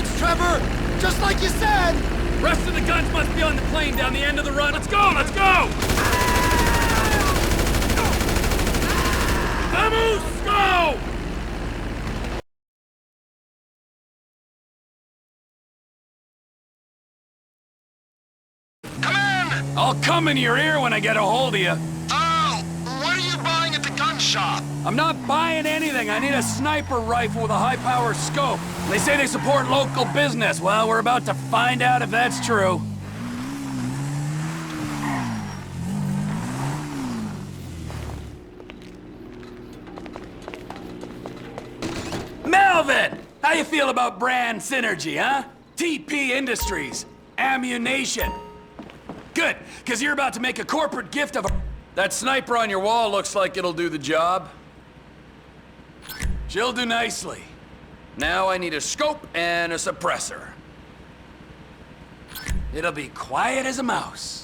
points, Trevor! Just like you said! Rest of the guns must be on the plane down the end of the run. Let's go, let's go! Vamos, go! Come in! I'll come in your ear when I get a hold of you. Oh, what are you buying at the gun shop? I'm not buying anything. I need a sniper rifle with a high-power scope. They say they support local business. Well, we're about to find out if that's true. Melvin! How you feel about brand synergy, huh? TP Industries. Ammunition. Good, because you're about to make a corporate gift of a... That sniper on your wall looks like it'll do the job. She'll do nicely. Now I need a scope and a suppressor. It'll be quiet as a mouse.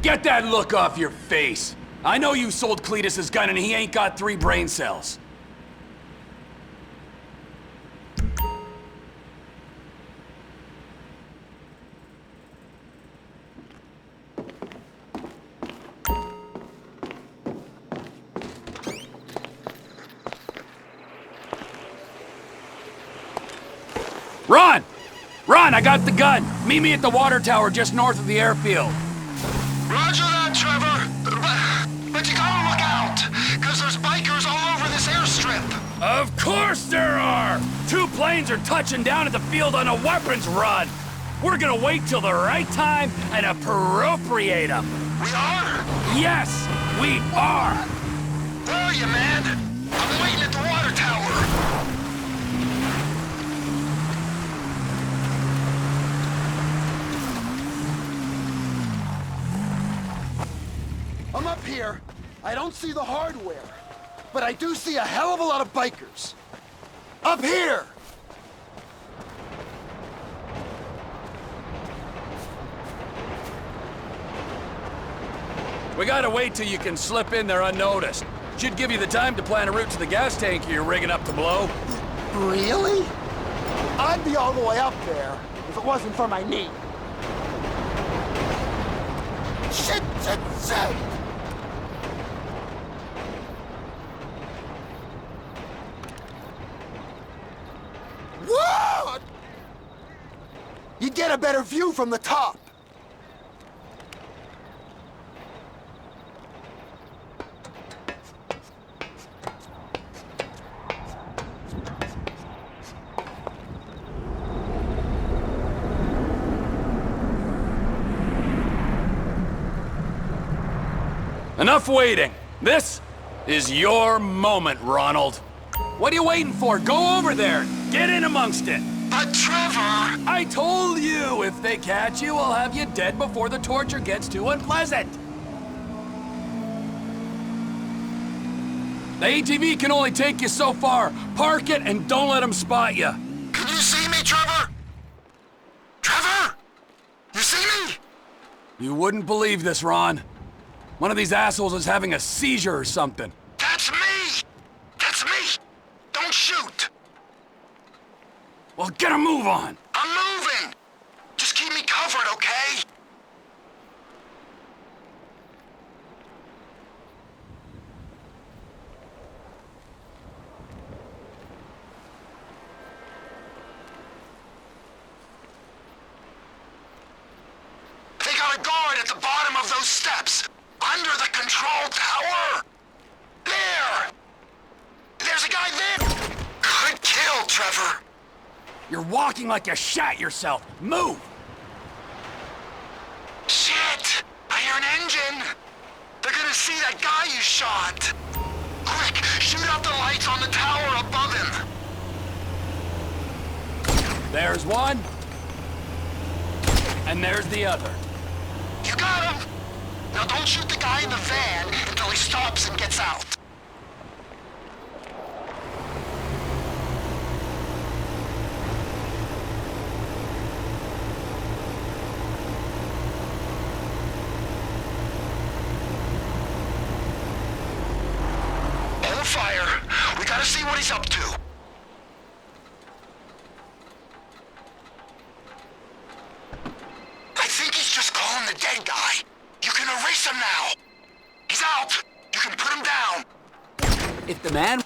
Get that look off your face! I know you sold Cletus his gun and he ain't got 3 brain cells. Run! Run! I got the gun! Meet me at the water tower just north of the airfield. Roger that, Trevor. But you gotta look out, because there's bikers all over this airstrip. Of course there are! 2 planes are touching down at the field on a weapons run. We're gonna wait till the right time and appropriate them. We are? Yes, we are! Where are you, man? I'm waiting at the water tower. I'm up here. I don't see the hardware, but I do see a hell of a lot of bikers. Up here! We gotta wait till you can slip in there unnoticed. Should give you the time to plan a route to the gas tank you're rigging up to blow. Really? I'd be all the way up there if it wasn't for my knee. Shit, shit, shit! What? You'd get a better view from the top. Enough waiting. This is your moment, Ronald. What are you waiting for? Go over there. Get in amongst it. But Trevor... I told you, if they catch you, I'll have you dead before the torture gets too unpleasant. The ATV can only take you so far. Park it and don't let them spot you. Can you see me, Trevor? Trevor? You see me? You wouldn't believe this, Ron. One of these assholes is having a seizure or something. That's me! That's me! Don't shoot! Well, get a move on. I'm moving! Just keep me covered, okay? They got a guard at the bottom of those steps! Under the control tower! There! There's a guy there! Good kill, Trevor! You're walking like you shat yourself. Move! Shit! an engine! They're gonna see that guy you shot! Quick, shoot out the lights on the tower above him! There's one. And there's the other. You got him! Now don't shoot the guy in the van until he stops and gets out. Hold fire. We gotta see what he's up to. I think he's just calling the dead guy. You can erase him now. He's out. You can put him down. If the man...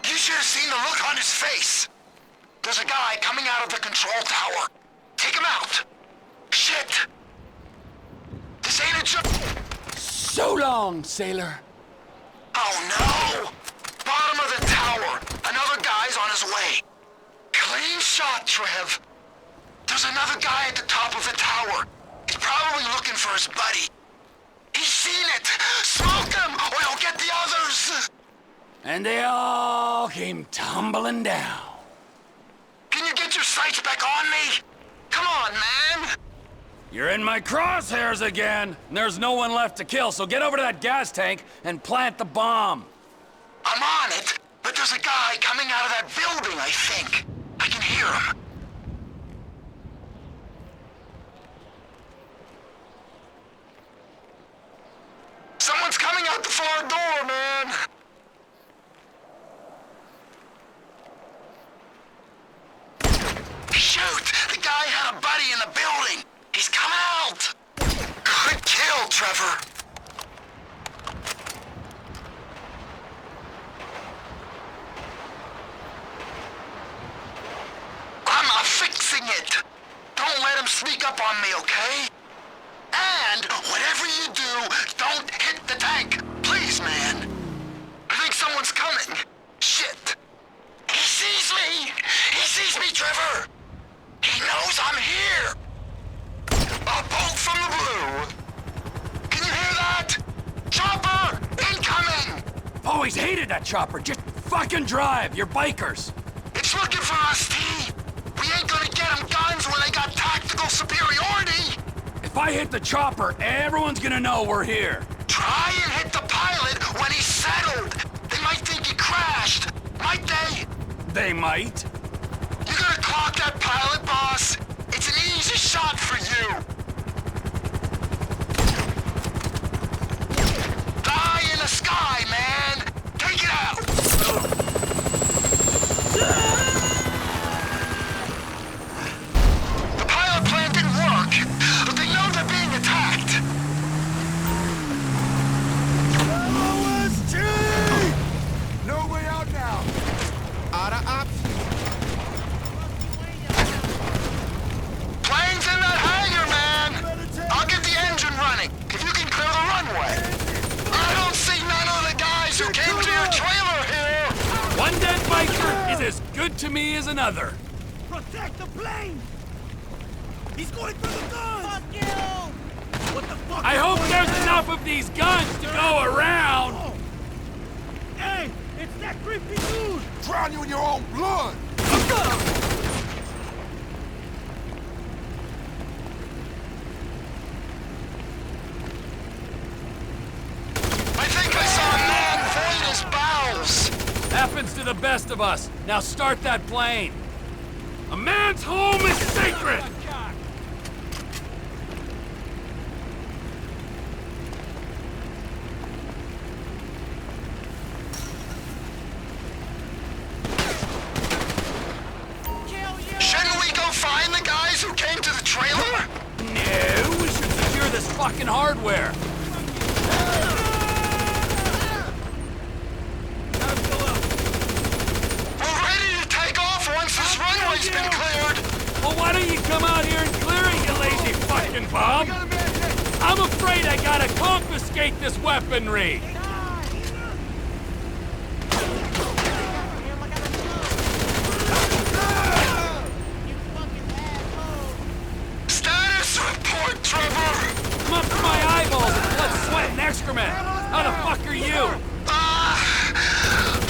You should have seen the look on his face. There's a guy coming out of the control tower. Take him out. Shit. This ain't a joke. So long, sailor. Oh no! Bottom of the tower. Another guy's on his way. Clean shot, Trev. There's another guy at the top of the tower. He's probably looking for his buddy. He's seen it! Smoke him, or he'll get the others! And they all came tumbling down. Can you get your sights back on me? Come on, man! You're in my crosshairs again, and there's no one left to kill, so get over to that gas tank and plant the bomb. I'm on it, but there's a guy coming out of that building, I think. I can hear him. Someone's coming out the far door, man! Shoot! The guy had a buddy in the building! He's coming out! Good kill, Trevor! I'm fixing it! Don't let him sneak up on me, okay? And whatever you do, don't hit the tank! Please, man! I think someone's coming! Shit! He sees me! He sees me, Trevor! He knows I'm here! A bolt from the blue! Can you hear that? Chopper! Incoming! Always hated that chopper. Just fucking drive. You're bikers. It's looking for us, T! We ain't gonna get them guns when they got tactical superiority! If I hit the chopper, everyone's gonna know we're here. Try and hit the pilot when he's settled! They might think he crashed! Might they? They might. You gotta clock that pilot, boss! It's an easy shot for you! Die in the sky, man! Take it out! The pilot plan didn't work, but they know they're being attacked! OSG! No way out now. Out of options. Plane's in that hangar, man! I'll get the engine running, if you can clear the runway. I don't see none of the guys who came to your trailer here! One dead biker is as good to me as another. Protect the plane! He's going for the guns! Fuck you! What the fuck? I hope there's enough of these guns to go around. Oh. Hey, it's that creepy dude! Drown you in your own blood. I think I saw a man void his bowels! Happens to the best of us. Now start that plane. A man's home is sacred. Shouldn't we go find the guys who came to the trailer? No, we should secure this fucking hardware. We're ready to take off once this runway's been cleared! Well, why don't you come out here and clear it, you lazy fucking bum? I'm afraid I gotta confiscate this weaponry. Status report, Trevor! I'm up to my eyeballs in excrement! How the fuck are you?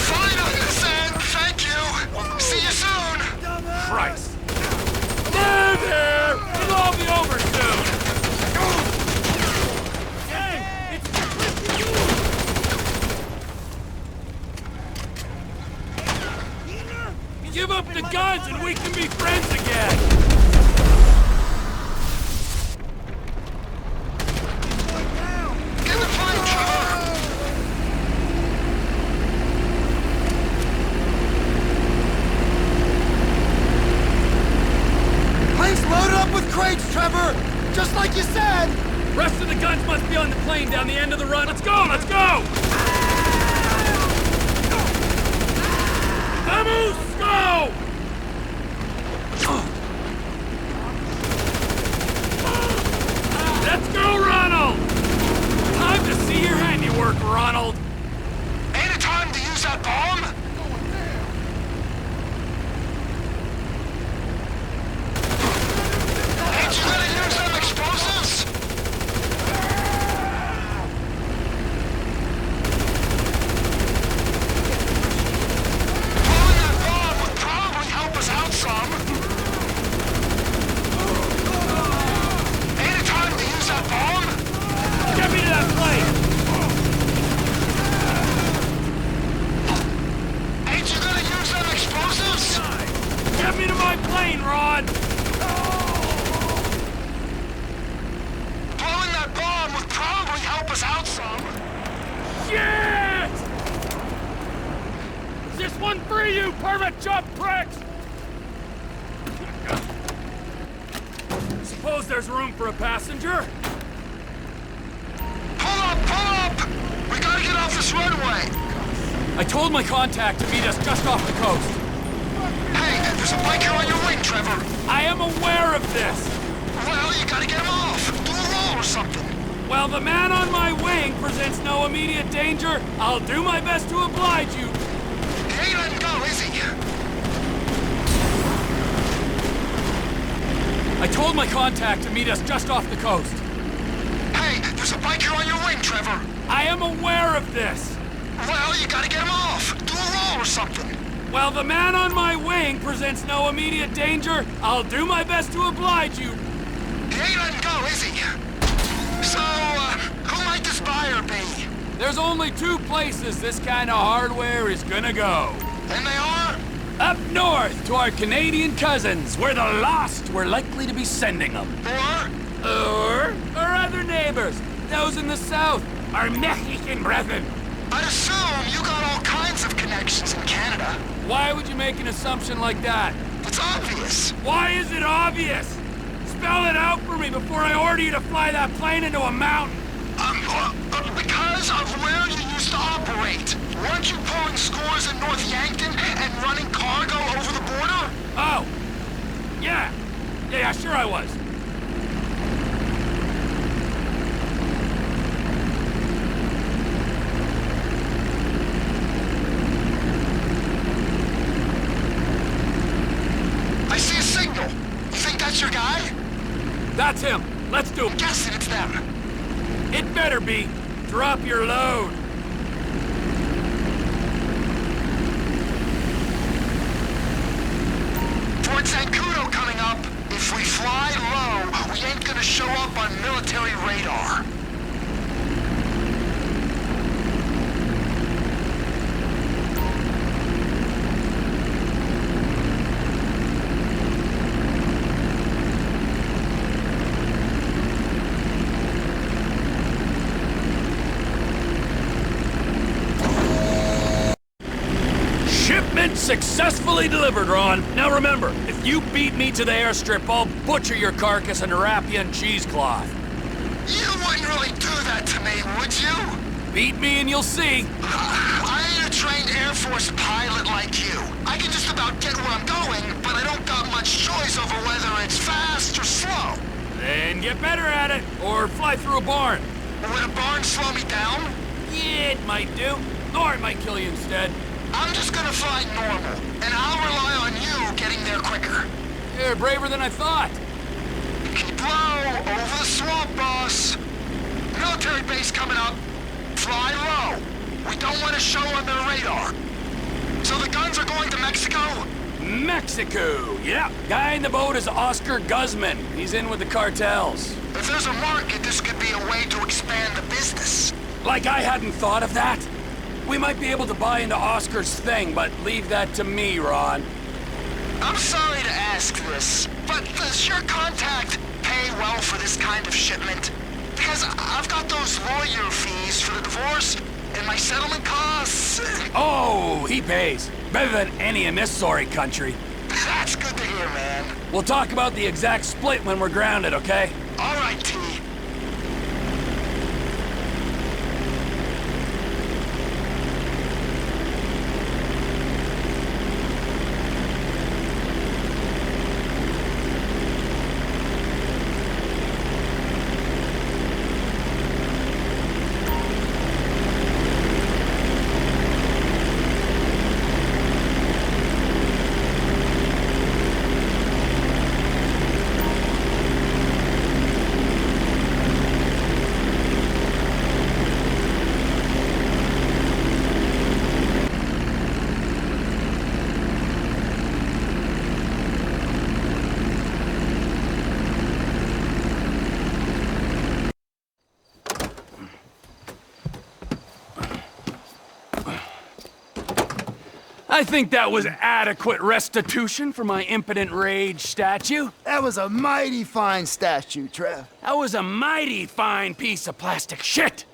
Fine on this end, thank you. See you soon. Christ. There, there! It'll all be over soon! Hey, it's the Give up the guns and we can be friends again! Get the plane, Trevor. Plane's loaded up with crates, Trevor! Just like you said! Rest of the guns must be on the plane down the end of the run. Let's go, let's go! Vamos, go! Let's go, Ronald! Time to see your handiwork, Ronald! Ain't it time to use that bomb? Ain't you gonna use them explosives? Blowing that bomb would probably help us out some. Ain't it time to use that bomb? Get me to that plane! Ain't you gonna use them explosives? Get me to my plane, Ron! Blowing that bomb would probably help us out some. Shit! Is this one for you, permit jump pricks? Suppose there's room for a passenger? Pull up, pull up! We gotta get off this runway. I told my contact to meet us just off the coast. Hey, there's a biker on your wing, Trevor. I am aware of this. Well, you gotta get him off. Do a roll or something. While the man on my wing presents no immediate danger, I'll do my best to oblige you. He ain't letting go, is he? I told my contact to meet us just off the coast. Hey, there's a biker on your wing, Trevor. I am aware of this. Well, you gotta get him off. Do a roll or something. While the man on my wing presents no immediate danger, I'll do my best to oblige you. He ain't letting go, is he? So, who might this buyer be? There's only two places this kind of hardware is gonna go. And they are? Up north to our Canadian cousins, where the lost were likely to be sending them. Or our other neighbors, those in the south, our Mexican brethren. I'd assume you got all kinds of connections in Canada. Why would you make an assumption like that? It's obvious. Why is it obvious? Spell it out for me before I order you to fly that plane into a mountain. Because of where you used to operate. Weren't you pulling scores in North Yankton and running cargo over the border? Oh, yeah. Yeah, sure I was. I see a signal. You think that's your guy? That's him. Let's do I'm it. guessing it's them. It better be. Drop your load. Fort Zancudo coming up. If we fly low, we ain't gonna show up on military radar. Shipment successfully delivered, Ron. Now remember, if you beat me to the airstrip, I'll butcher your carcass and wrap you in cheesecloth. You wouldn't really do that to me, would you? Beat me and you'll see. I ain't a trained Air Force pilot like you. I can just about get where I'm going, but I don't got much choice over whether it's fast or slow. Then get better at it, or fly through a barn. Would a barn slow me down? Yeah, it might do. Or it might kill you instead. I'm just gonna fly normal, and I'll rely on you getting there quicker. You're braver than I thought. Keep low, over the swamp, boss. No military base coming up. Fly low. We don't want to show on their radar. So the guns are going to Mexico? Mexico, yeah. Guy in the boat is Oscar Guzman. He's in with the cartels. If there's a market, this could be a way to expand the business. Like I hadn't thought of that. We might be able to buy into Oscar's thing, but leave that to me, Ron. I'm sorry to ask this, but does your contact pay well for this kind of shipment? Because I've got those lawyer fees for the divorce and my settlement costs. Oh, he pays. Better than any in this sorry country. That's good to hear, man. We'll talk about the exact split when we're grounded, okay? All right, T. I think that was adequate restitution for my impotent rage statue. That was a mighty fine statue, Trev. That was a mighty fine piece of plastic shit.